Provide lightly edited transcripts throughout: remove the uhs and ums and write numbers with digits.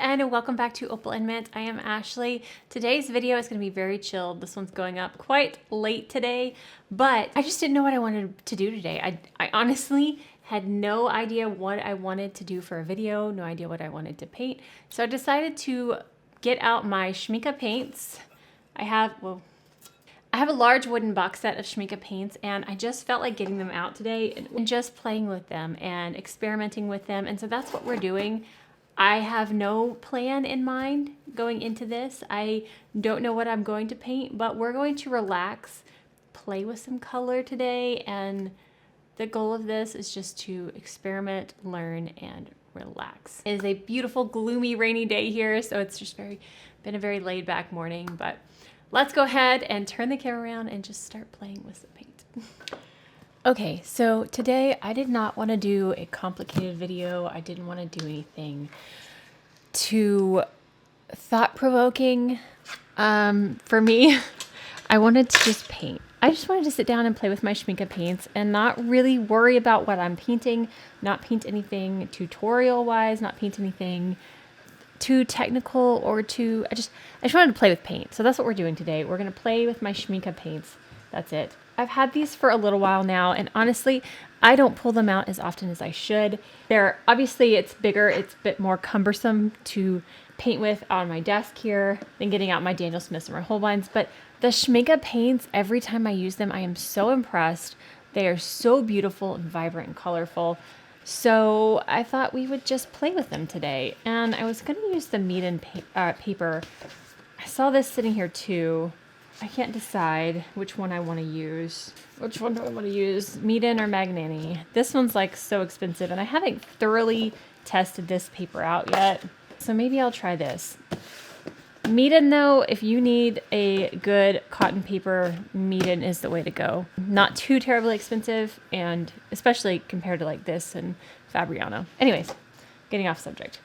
and welcome back to Opal&Mint. I am Ashley. Today's video is going to be very chilled. This one's going up quite late today, but I just didn't know what I wanted to do today. I honestly had no idea what I wanted to do for a video, no idea what I wanted to paint. So I decided to get out my Schmincke paints. I have a large wooden box set of Schmincke paints, and I just felt like getting them out today and just playing with them and experimenting with them. And so that's what we're doing. I have no plan in mind going into this. I don't know what I'm going to paint, but we're going to relax, play with some color today, and the goal of this is just to experiment, learn, and relax. It is a beautiful, gloomy, rainy day here, so it's just been a very laid-back morning, but let's go ahead and turn the camera around and just start playing with some paint. Okay, so today I did not want to do a complicated video. I didn't want to do anything too thought-provoking for me. I wanted to just paint. I just wanted to sit down and play with my Schmincke paints and not really worry about what I'm painting, not paint anything tutorial-wise, not paint anything too technical or too... I just wanted to play with paint. So that's what we're doing today. We're going to play with my Schmincke paints. That's it. I've had these for a little while now, and honestly, I don't pull them out as often as I should. Obviously, it's bigger, it's a bit more cumbersome to paint with on my desk here than getting out my Daniel Smiths and my Holbeins, but the Schmincke paints, every time I use them, I am so impressed. They are so beautiful and vibrant and colorful. So I thought we would just play with them today, and I was going to use the Meeden paper. I saw this sitting here too. I can't decide which one I want to use. Which one do I want to use? Meeden or Magnani? This one's like so expensive, and I haven't thoroughly tested this paper out yet. So maybe I'll try this. Meeden though, if you need a good cotton paper, Meeden is the way to go. Not too terribly expensive, and especially compared to like this and Fabriano. Anyways, getting off subject.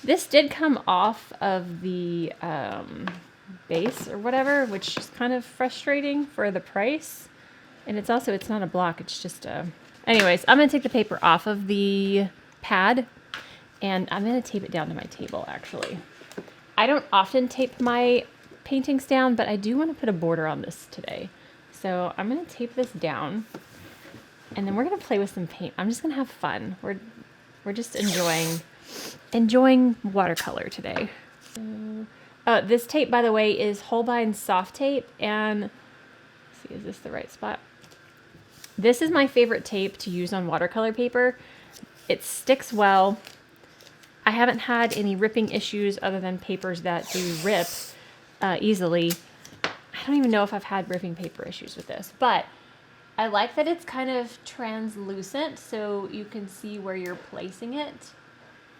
This did come off of the base or whatever, which is kind of frustrating for the price. And it's not a block, it's just anyways, I'm gonna take the paper off of the pad and I'm gonna tape it down to my table. Actually, I don't often tape my paintings down, but I do want to put a border on this today, so I'm gonna tape this down and then we're gonna play with some paint. I'm just gonna have fun. We're just enjoying watercolor today. This tape, by the way, is Holbein soft tape, and let's see, is this the right spot? This is my favorite tape to use on watercolor paper. It sticks well. I haven't had any ripping issues other than papers that do rip easily. I don't even know if I've had ripping paper issues with this, but I like that it's kind of translucent so you can see where you're placing it.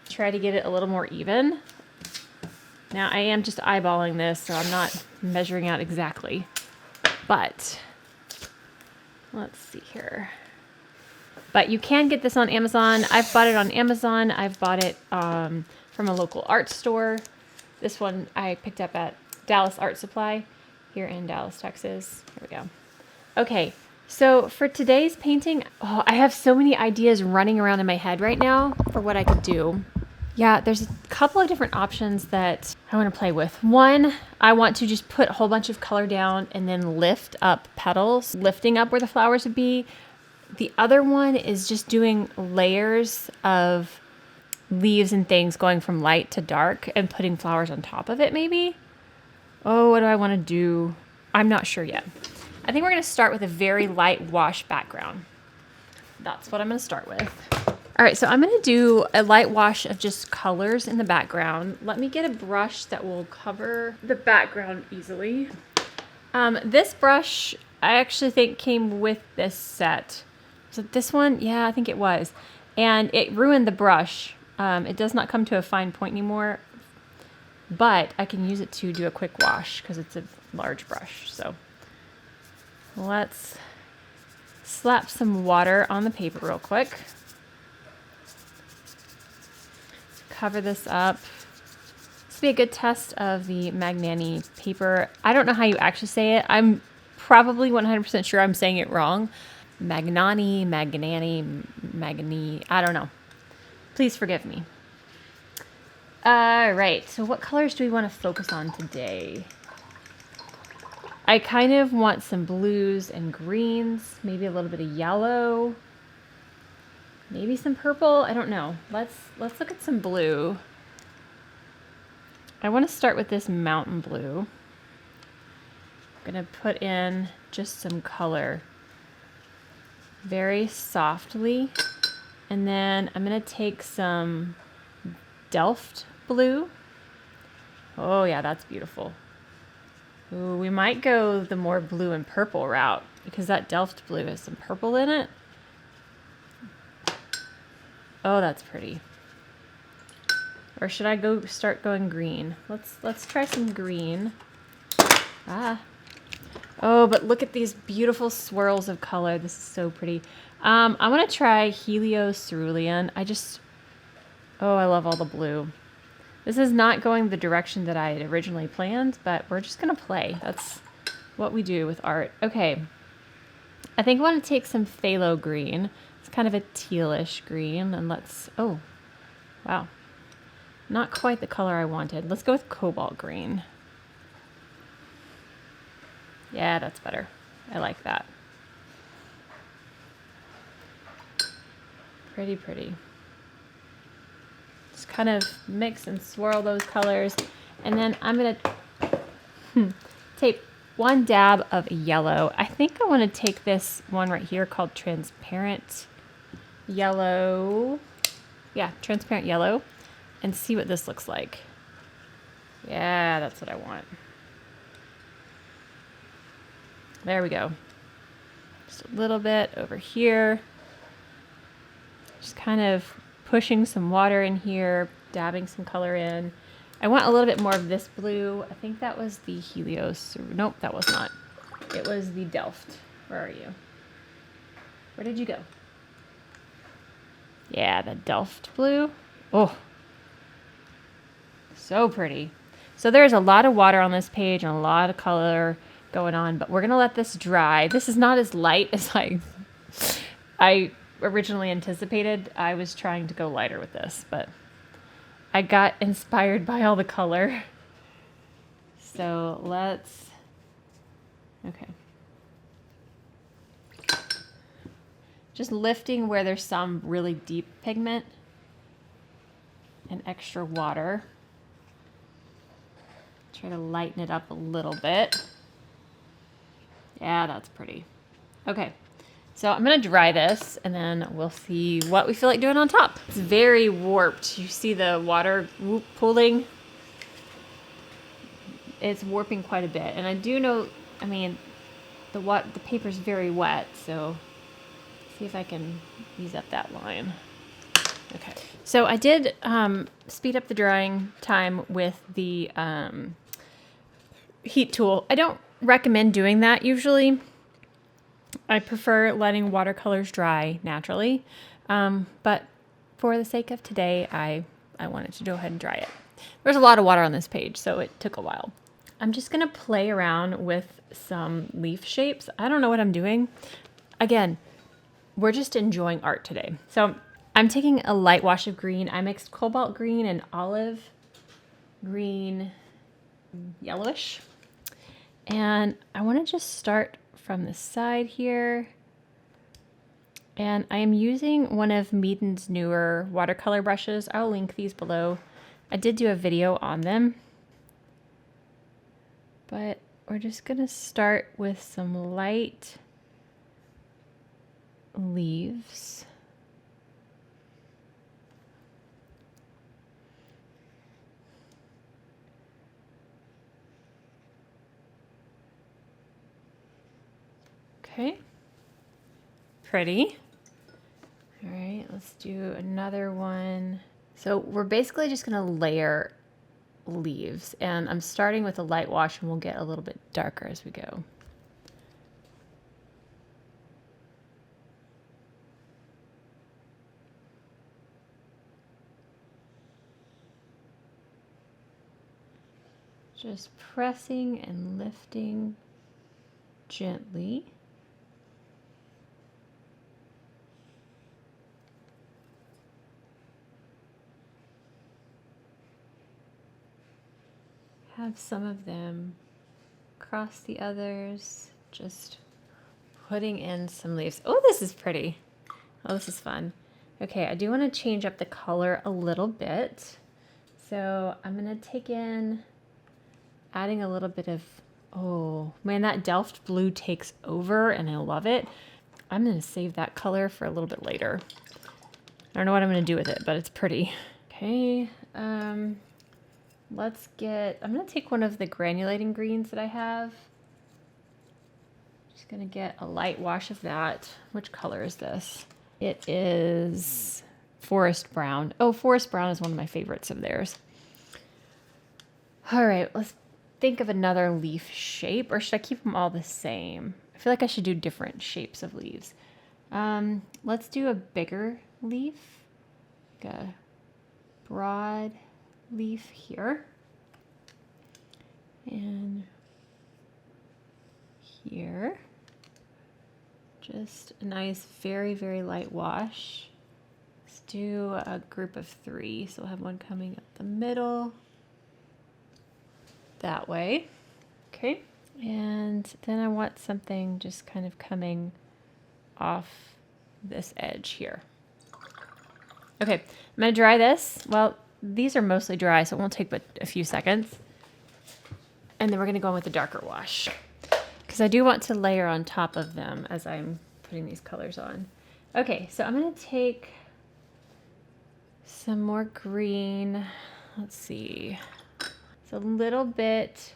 Try to get it a little more even. Now, I am just eyeballing this, so I'm not measuring out exactly, but let's see here. But you can get this on Amazon. I've bought it on Amazon. I've bought it from a local art store. This one I picked up at Dallas Art Supply here in Dallas, Texas. Here we go. Okay, so for today's painting, I have so many ideas running around in my head right now for what I could do. Yeah, there's a couple of different options that I want to play with. One, I want to just put a whole bunch of color down and then lift up petals, lifting up where the flowers would be. The other one is just doing layers of leaves and things going from light to dark and putting flowers on top of it maybe. Oh, what do I want to do? I'm not sure yet. I think we're going to start with a very light wash background. That's what I'm going to start with. All right, so I'm going to do a light wash of just colors in the background. Let me get a brush that will cover the background easily. This brush, I actually think came with this set. So this one, yeah, I think it was. And it ruined the brush. It does not come to a fine point anymore, but I can use it to do a quick wash because it's a large brush. So let's slap some water on the paper real quick. Cover this up. This will be a good test of the Magnani paper. I don't know how you actually say it. I'm probably 100% sure I'm saying it wrong. Magnani, Magni, I don't know. Please forgive me. All right, so what colors do we want to focus on today? I kind of want some blues and greens, maybe a little bit of yellow, maybe some purple. I don't know. Let's look at some blue. I want to start with this mountain blue. I'm going to put in just some color very softly. And then I'm going to take some Delft blue. Oh yeah, that's beautiful. Ooh, we might go the more blue and purple route because that Delft blue has some purple in it. Oh, that's pretty. Or should I start going green? Let's try some green. Ah. Oh, but look at these beautiful swirls of color. This is so pretty. I want to try Helio Cerulean. Oh, I love all the blue. This is not going the direction that I had originally planned, but we're just going to play. That's what we do with art. Okay. I think I want to take some phthalo green. It's kind of a tealish green. And oh, wow. Not quite the color I wanted. Let's go with cobalt green. Yeah, that's better. I like that. Pretty, pretty. Just kind of mix and swirl those colors. And then I'm going to take one dab of yellow. I think I want to take this one right here called transparent yellow. Yeah, transparent yellow. And see what this looks like. Yeah, that's what I want. There we go. Just a little bit over here. Just kind of pushing some water in here, dabbing some color in. I want a little bit more of this blue. I think that was the Helios. Nope, that was not. It was the Delft. Where are you? Where did you go? Yeah, the Delft blue. Oh, so pretty. So there's a lot of water on this page and a lot of color going on, but we're going to let this dry. This is not as light as I originally anticipated. I was trying to go lighter with this, but I got inspired by all the color. So okay. Just lifting where there's some really deep pigment and extra water. Try to lighten it up a little bit. Yeah, that's pretty. Okay. So I'm going to dry this, and then we'll see what we feel like doing on top. It's very warped. You see the water pooling? It's warping quite a bit. And I do know, I mean, the paper's very wet, so see if I can ease up that line. Okay. So I did speed up the drying time with the heat tool. I don't recommend doing that usually. I prefer letting watercolors dry naturally, but for the sake of today, I wanted to go ahead and dry it. There's a lot of water on this page, so it took a while. I'm just going to play around with some leaf shapes. I don't know what I'm doing. Again, we're just enjoying art today. So I'm taking a light wash of green. I mixed cobalt green and olive green, yellowish. And I want to just start from the side here. And I am using one of Meaden's newer watercolor brushes. I'll link these below. I did do a video on them. But we're just going to start with some light leaves. Okay, pretty. All right, let's do another one. So we're basically just gonna layer leaves, and I'm starting with a light wash, and we'll get a little bit darker as we go. Just pressing and lifting gently. have some of them across the others, just putting in some leaves. Oh, this is pretty. Oh, this is fun. Okay, I do want to change up the color a little bit. So I'm gonna take in, adding a little bit of, oh man, that Delft blue takes over and I love it. I'm gonna save that color for a little bit later. I don't know what I'm gonna do with it, but it's pretty. Okay, I'm gonna take one of the granulating greens that I have. Just gonna get a light wash of that. Which color is this? It is forest brown. Oh, forest brown is one of my favorites of theirs. All right, let's think of another leaf shape, or should I keep them all the same? I feel like I should do different shapes of leaves. Let's do a bigger leaf, like a broad leaf here, and here. Just a nice, very, very light wash. Let's do a group of 3. So we'll have one coming up the middle, that way. Okay. And then I want something just kind of coming off this edge here. Okay, I'm gonna dry this. Well, these are mostly dry, so it won't take but a few seconds. And then we're gonna go in with the darker wash, because I do want to layer on top of them as I'm putting these colors on. Okay, so I'm gonna take some more green. Let's see. It's a little bit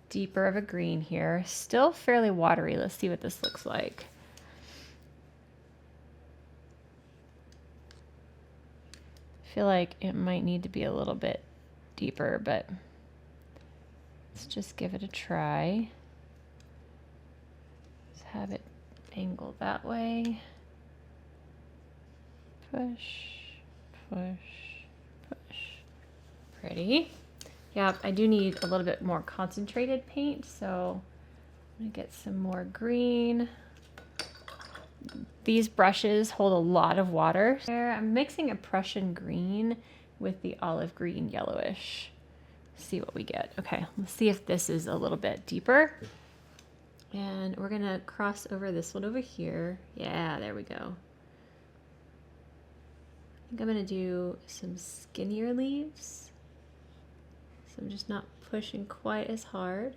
deeper of a green here. Still fairly watery. Let's see what this looks like. I feel like it might need to be a little bit deeper, but let's just give it a try. Let's have it angled that way. Push, push, push. Pretty. Yeah, I do need a little bit more concentrated paint, so I'm gonna get some more green. These brushes hold a lot of water. There, I'm mixing a Prussian green with the olive green yellowish. See what we get. Okay, let's see if this is a little bit deeper. And we're gonna cross over this one over here. Yeah, there we go. I think I'm gonna do some skinnier leaves. So I'm just not pushing quite as hard.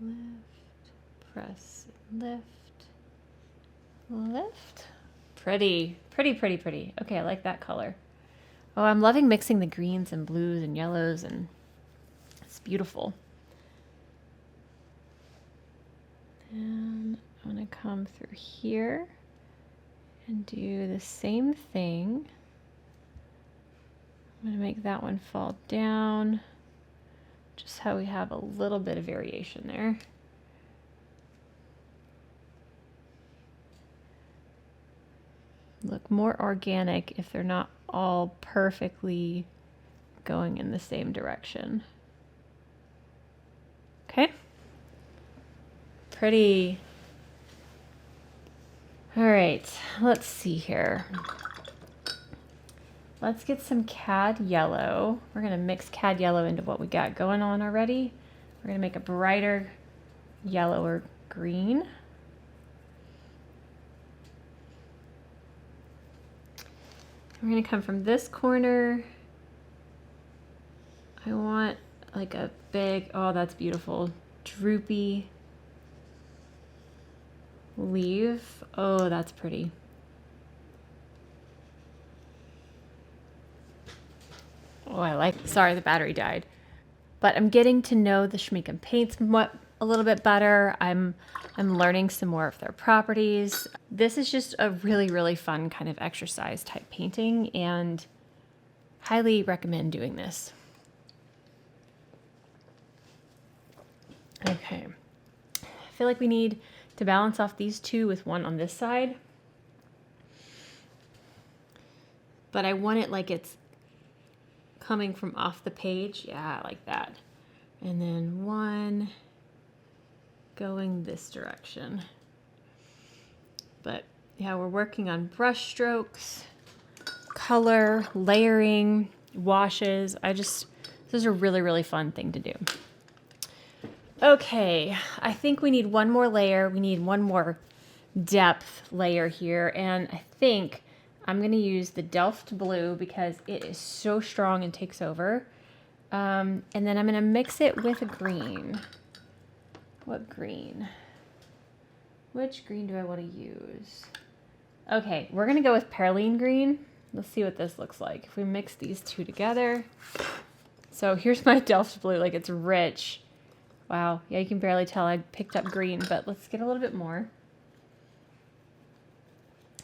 Lift, press, lift, lift. Pretty, pretty, pretty, pretty. Okay, I like that color. Oh, I'm loving mixing the greens and blues and yellows, and it's beautiful. And I'm gonna come through here and do the same thing. I'm gonna make that one fall down, just how we have a little bit of variation there. Look more organic if they're not all perfectly going in the same direction. Okay. Pretty. All right, let's see here. Let's get some cad yellow. We're gonna mix cad yellow into what we got going on already. We're gonna make a brighter yellower green. We're gonna come from this corner. I want like a big, oh, that's beautiful, droopy leaf. Oh, that's pretty. Oh, I like, sorry, the battery died. But I'm getting to know the Schmincke paints a little bit better. I'm learning some more of their properties. This is just a really, really fun kind of exercise type painting, and highly recommend doing this. Okay, I feel like we need to balance off these two with one on this side, but I want it like it's coming from off the page. Yeah, like that. And then one going this direction. But yeah, we're working on brush strokes. color, layering, washes. This is a really, really fun thing to do. Okay, I think we need one more layer. We need one more depth layer here, and I think I'm going to use the Delft blue because it is so strong and takes over. And then I'm going to mix it with a green. What green? Which green do I want to use? Okay, we're going to go with Perylene green. Let's see what this looks like if we mix these two together. So here's my Delft blue, like it's rich. Wow, yeah, you can barely tell I picked up green, but let's get a little bit more.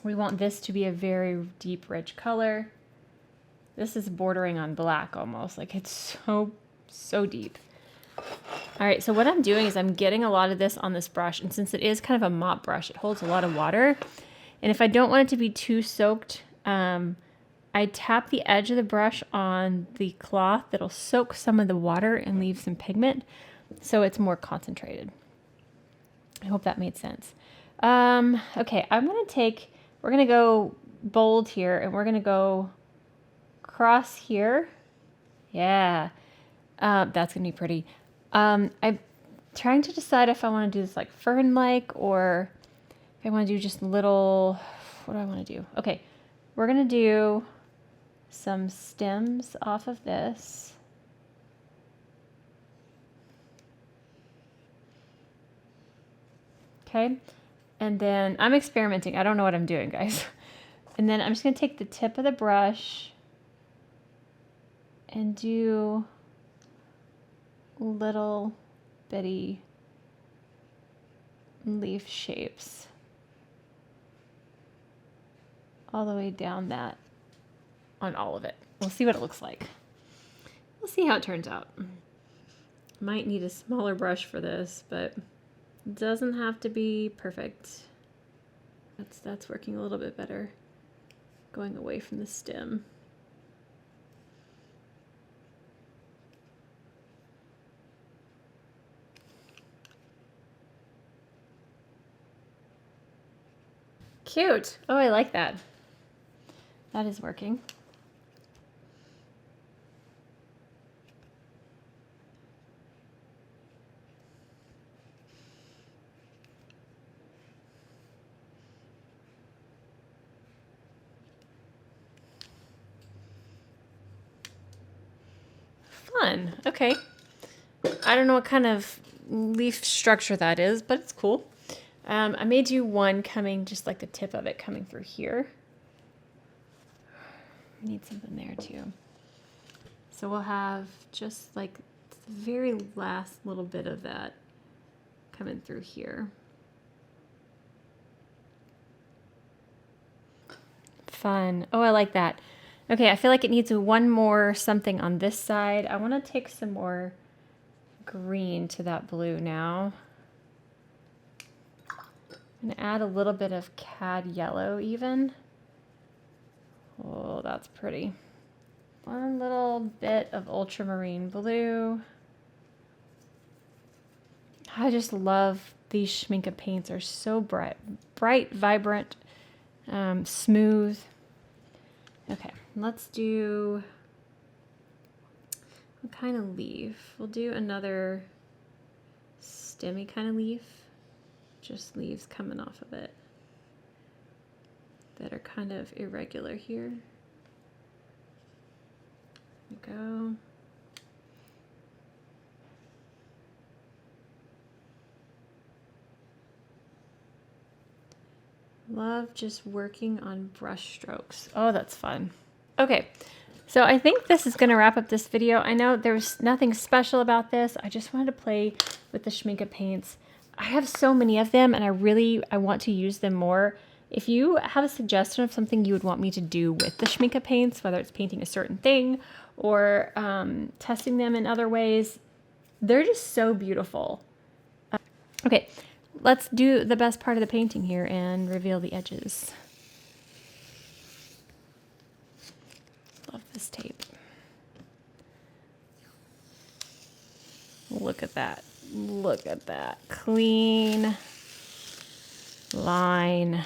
We want this to be a very deep, rich color. This is bordering on black almost, like it's so deep. All right, so what I'm doing is I'm getting a lot of this on this brush, and since it is kind of a mop brush, it holds a lot of water. And if I don't want it to be too soaked, I tap the edge of the brush on the cloth that'll soak some of the water and leave some pigment, so it's more concentrated. I hope that made sense. Okay, we're gonna go bold here, and we're gonna go cross here. Yeah, that's gonna be pretty. I'm trying to decide if I want to do this like fern-like or if I want to do just little, what do I want to do? Okay, we're going to do some stems off of this. Okay, and then I'm experimenting. I don't know what I'm doing, guys. And then I'm just going to take the tip of the brush and do little bitty leaf shapes all the way down that on all of it. We'll see what it looks like. We'll see how it turns out. Might need a smaller brush for this, but it doesn't have to be perfect. That's working a little bit better, going away from the stem. Cute. Oh, I like that. That is working. Fun. Okay. I don't know what kind of leaf structure that is, but it's cool. I made you one coming, just like the tip of it coming through here. I need something there too. So we'll have just like the very last little bit of that coming through here. Fun. Oh, I like that. Okay, I feel like it needs one more something on this side. I want to take some more green to that blue now. I'm going to add a little bit of cad yellow even. Oh, that's pretty. One little bit of ultramarine blue. I just love these Schmincke paints. They're so bright, vibrant, smooth. Okay, let's do, what kind of leaf? We'll do another stemmy kind of leaf. Just leaves coming off of it that are kind of irregular here. There we go. Love just working on brush strokes. Oh, that's fun. Okay, so I think this is gonna wrap up this video. I know there's nothing special about this. I just wanted to play with the Schmincke paints. I have so many of them and I want to use them more. If you have a suggestion of something you would want me to do with the Schmincke paints, whether it's painting a certain thing or testing them in other ways, they're just so beautiful. Okay, let's do the best part of the painting here and reveal the edges. Love this tape. Look at that. Look at that. Clean line.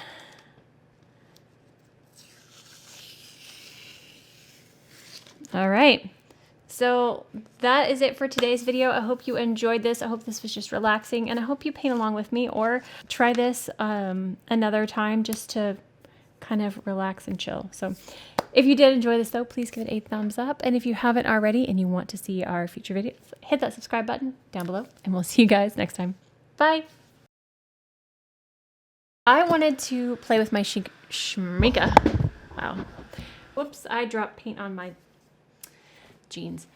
All right. So that is it for today's video. I hope you enjoyed this. I hope this was just relaxing, and I hope you paint along with me or try this another time just to kind of relax and chill. So if you did enjoy this though, please give it a thumbs up. And if you haven't already and you want to see our future videos, hit that subscribe button down below, and we'll see you guys next time. Bye. I wanted to play with my Schmincke. Wow. Whoops, I dropped paint on my jeans.